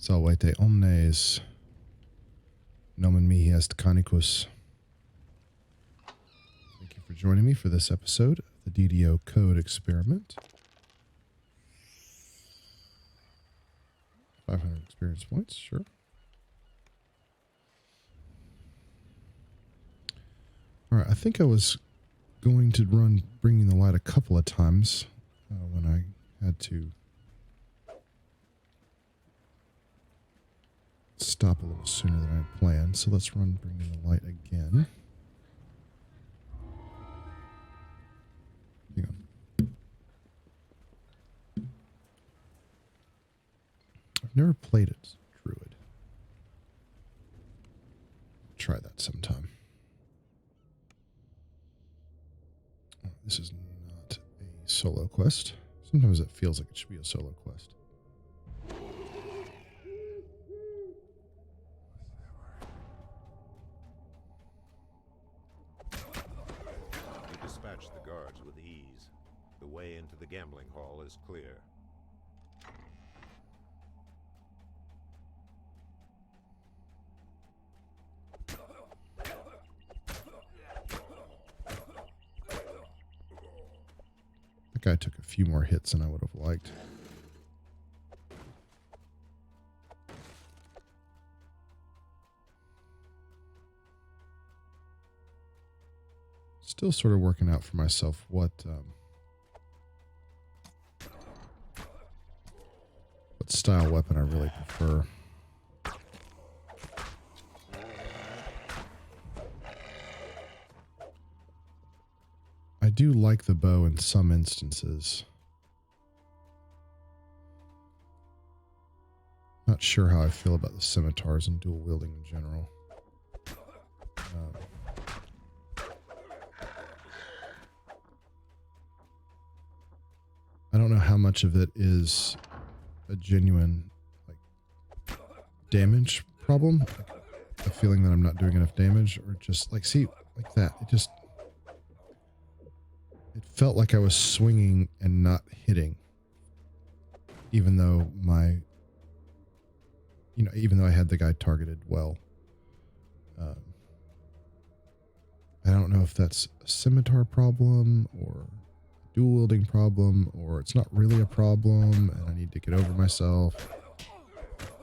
Salvete omnes. Nomen mihi est Caniculus. Thank you for joining me for this episode of the DDO code experiment. 500 experience points, sure. Alright, I think I was going to run Bringing the Light a couple of times when I had to stop a little sooner than I had planned. So let's run Bringing the Light again. Hang on. I've never played it, Druid. Try that sometime. Oh, this is not a solo quest. Sometimes it feels like it should be a solo quest. You dispatch the guards with ease. The way into the gambling hall is clear. That guy took a few more hits than I would have liked. Still sort of working out for myself what style weapon I really prefer. I do like the bow in some instances. Not sure how I feel about the scimitars and dual wielding in general. I don't know how much of it is a genuine damage problem, a feeling that I'm not doing enough damage, or just see, like that. It felt like I was swinging and not hitting, even though even though I had the guy targeted well. I don't know if that's a scimitar problem or dual wielding problem, or it's not really a problem and I need to get over myself.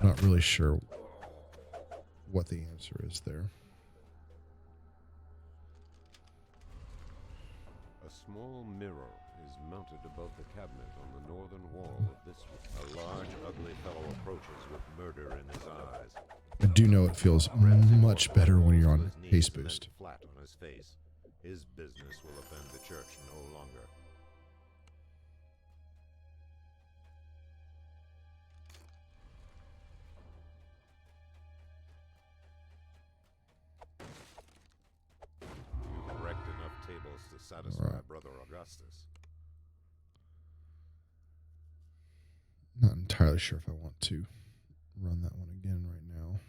I'm not really sure what the answer is there. A small mirror is mounted above the cabinet on the northern wall of this room. A large, ugly fellow approaches with murder in his eyes. I do know it feels much better when you're on haste boost. Flat on his face. His business will offend the church no longer. To satisfy Brother Augustus. Not entirely sure if I want to run that one again right now.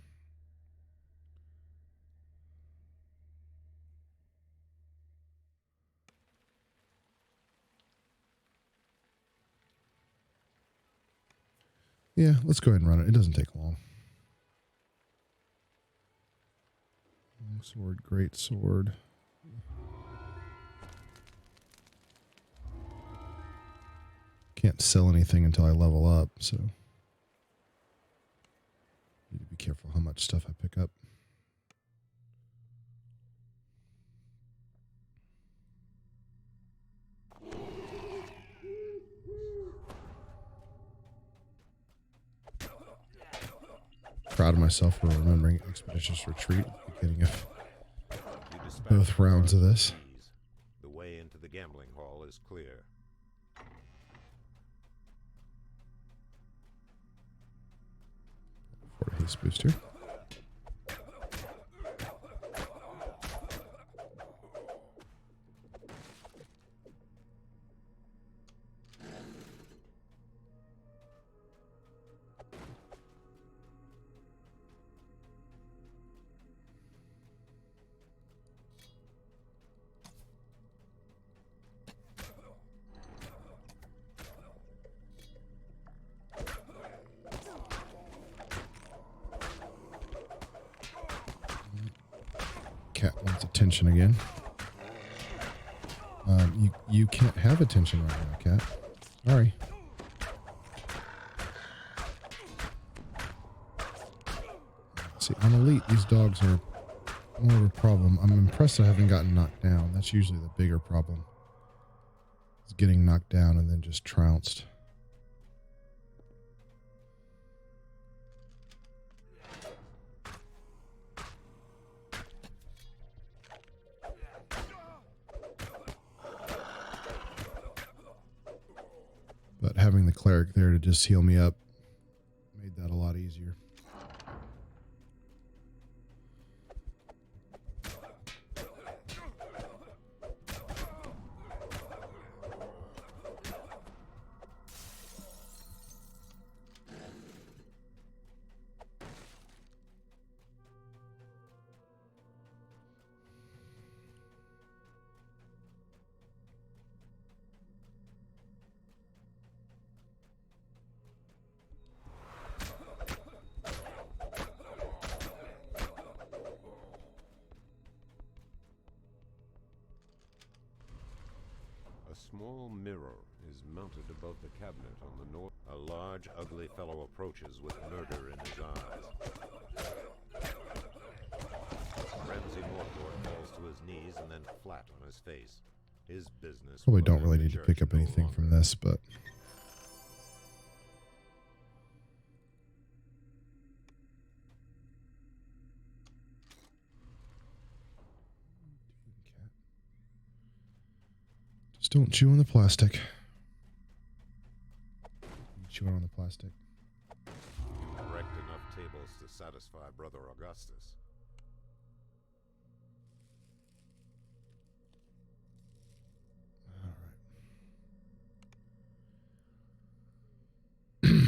Yeah, let's go ahead and run it. It doesn't take long. Long sword, great sword. Can't sell anything until I level up, so need to be careful how much stuff I pick up. Proud of myself for remembering Expeditious Retreat at the beginning of both rounds of this. The way into the gambling hall is clear. For a haste booster. cat wants attention again. You can't have attention right now, cat. Sorry. See, on Elite, these dogs are more of a problem. I'm impressed I haven't gotten knocked down. That's usually the bigger problem. Is getting knocked down and then just trounced. But having the cleric there to just heal me up made that a lot easier. A small mirror is mounted above the cabinet on the north. A large, ugly fellow approaches with murder in his eyes. Ramsay Morthor falls to his knees and then flat on his face. His business. Probably don't really need to pick up anything from this, but... Just don't chew on the plastic. Chew on the plastic. You wrecked enough tables to satisfy Brother Augustus. All right.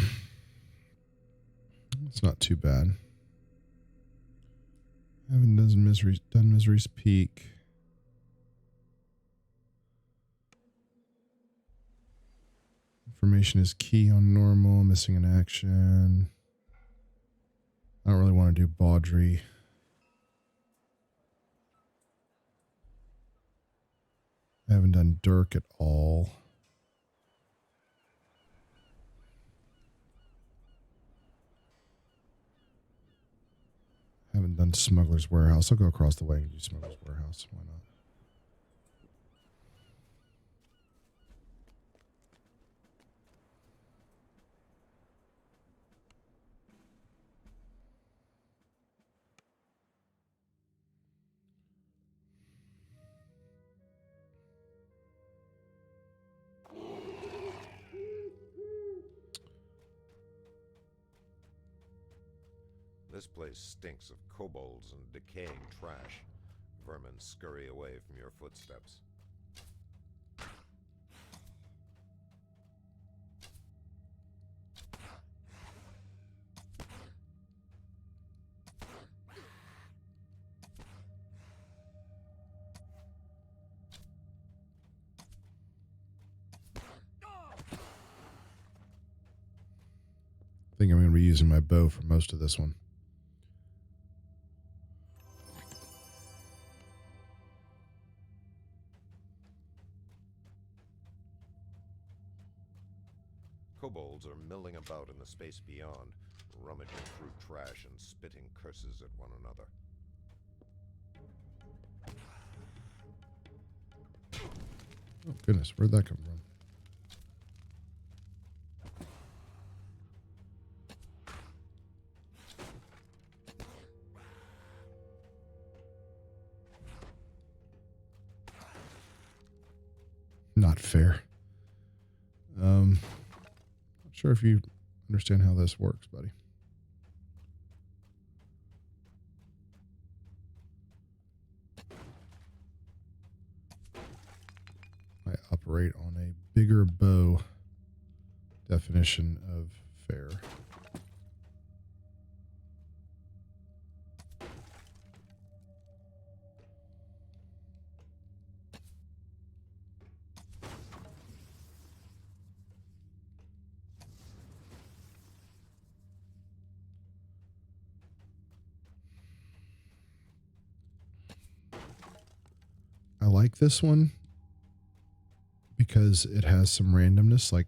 It's not too bad. Haven't done Misery's Peak. Information is key on normal, missing in action. I don't really want to do Baudry. I haven't done Dirk at all. Haven't done Smuggler's Warehouse. I'll go across the way and do Smuggler's Warehouse. Why not? This place stinks of kobolds and decaying trash. Vermin scurry away from your footsteps. I think I'm going to be using my bow for most of this one. Kobolds are milling about in the space beyond, rummaging through trash and spitting curses at one another. Oh, goodness. Where'd that come from? Not fair. Not sure if you understand how this works, buddy. I operate on a bigger bow definition of fair. I like this one because it has some randomness, like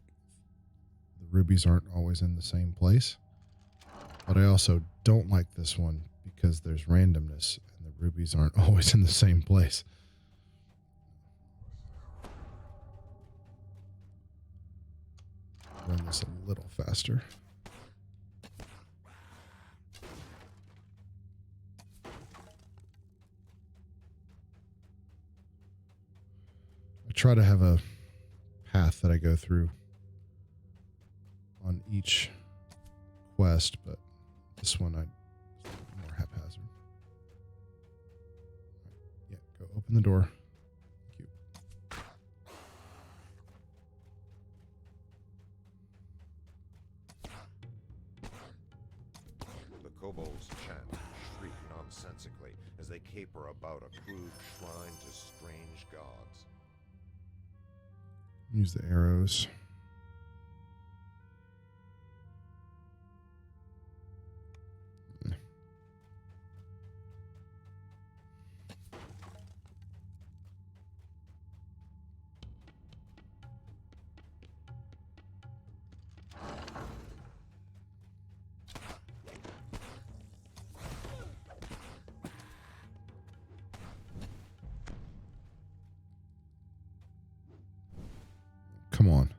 the rubies aren't always in the same place. But I also don't like this one because there's randomness and the rubies aren't always in the same place. Run this a little faster. I try to have a path that I go through on each quest, but this one more haphazard. Yeah, go open the door. Thank you. The kobolds chant and shriek nonsensically as they caper about a crude shrine to strange gods. Use the arrows. Come on.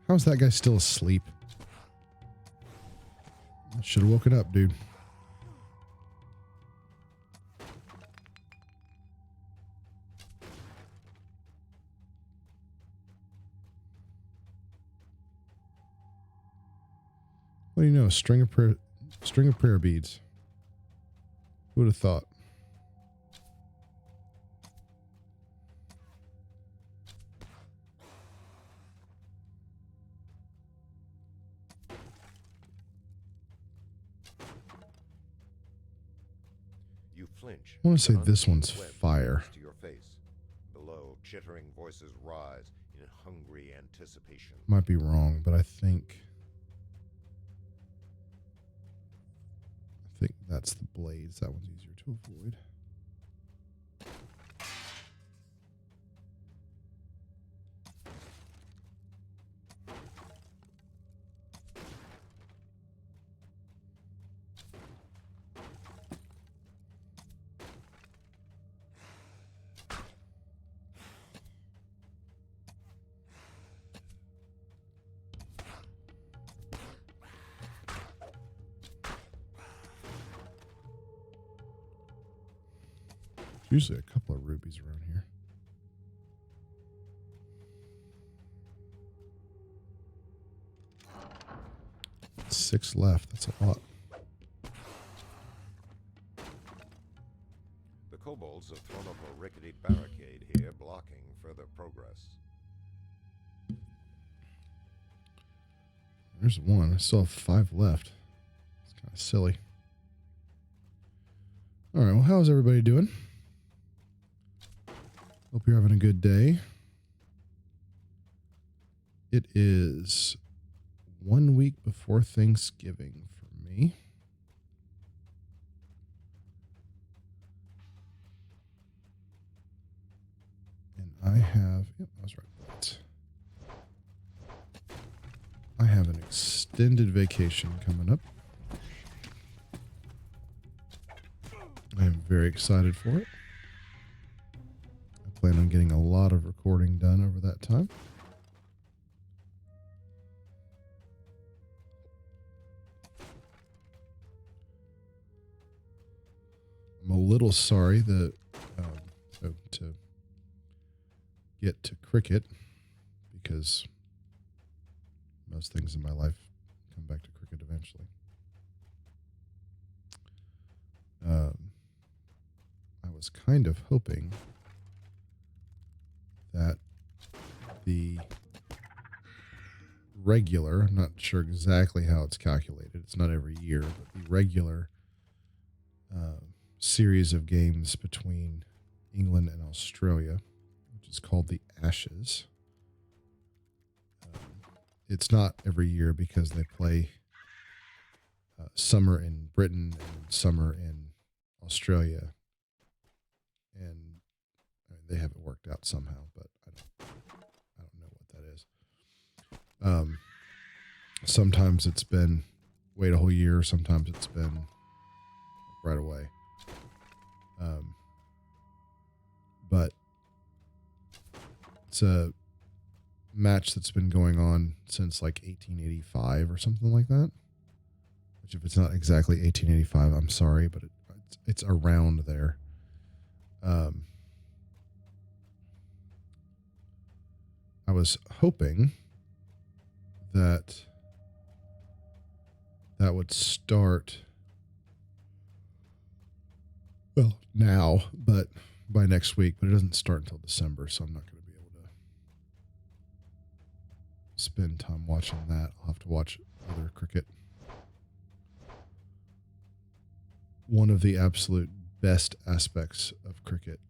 How's that guy still asleep? I should have woken up, dude. What do you know? String of prayer beads. Who would have thought? You flinch. I want to say an this one's unseen web fire. to your face. Below, chittering voices rise in hungry anticipation. Might be wrong, but I think that's the blades. That one's easier to avoid. Usually a couple of rubies around here. 6 left. That's a lot. The kobolds have thrown up a rickety barricade here, blocking further progress. There's one. I still have 5 left. It's kind of silly. All right. Well, how's everybody doing? Hope you're having a good day. It is 1 week before Thanksgiving for me. And I have, yep, I was right. I have an extended vacation coming up. I am very excited for it. I plan on getting a lot of recording done over that time. I'm a little sorry that to get to cricket, because most things in my life come back to cricket eventually. I was kind of hoping that the regular, I'm not sure exactly how it's calculated, it's not every year, but the regular series of games between England and Australia, which is called the Ashes. It's not every year because they play summer in Britain and summer in Australia and I mean, they have it worked out somehow, but I don't know what that is. Sometimes it's been wait a whole year. Sometimes it's been right away. But it's a match that's been going on since like 1885 or something like that. Which, if it's not exactly 1885, I'm sorry, but it's around there. I was hoping that would start, well, now, but by next week, but it doesn't start until December, so I'm not going to be able to spend time watching that. I'll have to watch other cricket. One of the absolute best aspects of cricket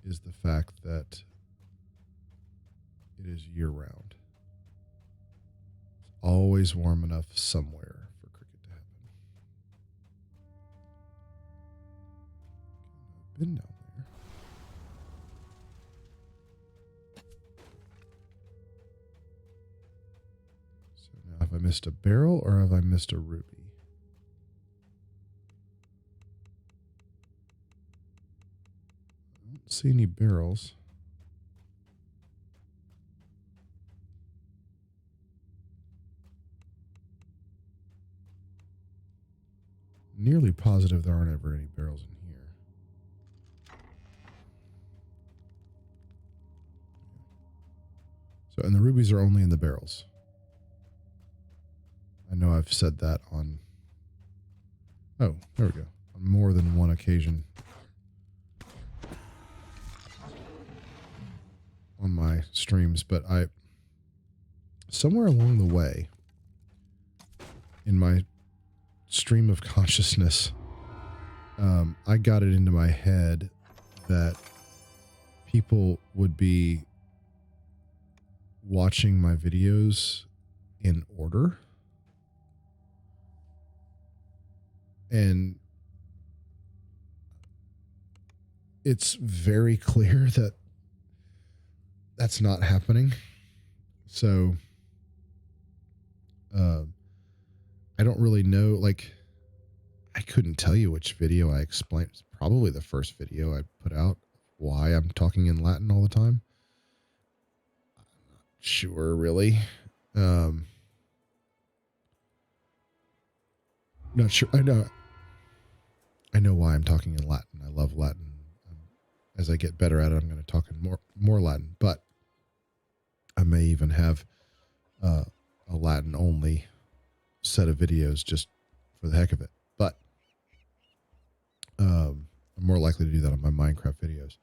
is the fact that it is year-round. It's always warm enough somewhere for cricket to happen. I've been down there. So now, have I missed a barrel or have I missed a ruby? I don't see any barrels. Nearly positive there aren't ever any barrels in here. So, and the rubies are only in the barrels. I know I've said that on, oh, there we go, on more than one occasion on my streams, but somewhere along the way in my stream of consciousness, I got it into my head that people would be watching my videos in order. And it's very clear that that's not happening. So, I don't really know, like, I couldn't tell you which video I explained. It's probably the first video I put out, why I'm talking in Latin all the time. I'm not sure, really. Not sure. I know why I'm talking in Latin. I love Latin. As I get better at it, I'm going to talk in more Latin, but I may even have a Latin only set of videos just for the heck of it. But I'm more likely to do that on my Minecraft videos.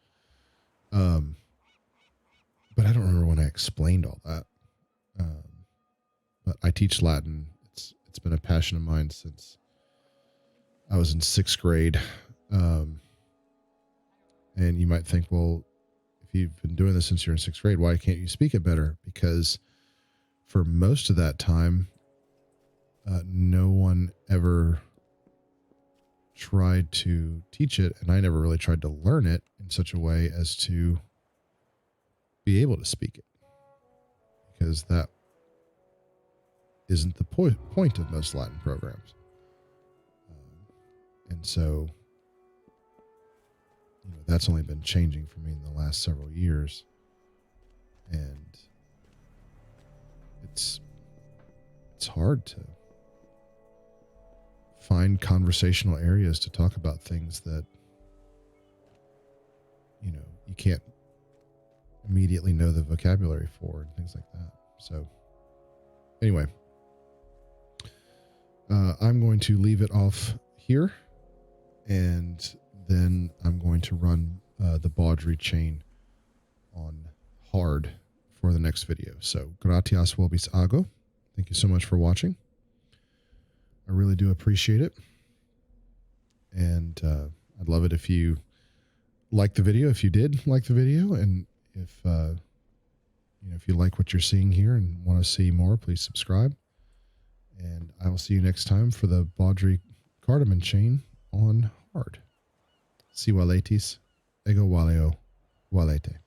But I don't remember when I explained all that. But I teach Latin. It's been a passion of mine since I was in 6th grade. And you might think, well, if you've been doing this since you're in 6th grade, why can't you speak it better? Because for most of that time, no one ever tried to teach it, and I never really tried to learn it in such a way as to be able to speak it, because that isn't the point of most Latin programs. And so, that's only been changing for me in the last several years, and it's hard to find conversational areas to talk about things that you can't immediately know the vocabulary for and things like that. So anyway, I'm going to leave it off here, and then I'm going to run the Baudry chain on hard for the next video. So gratias vobis ago. Thank you so much for watching. I really do appreciate it. And I'd love it if you liked the video, if you did like the video, and if if you like what you're seeing here and want to see more, please subscribe. And I will see you next time for the Baudry cardamom chain on hard. Si waletis, ego waleo, walete.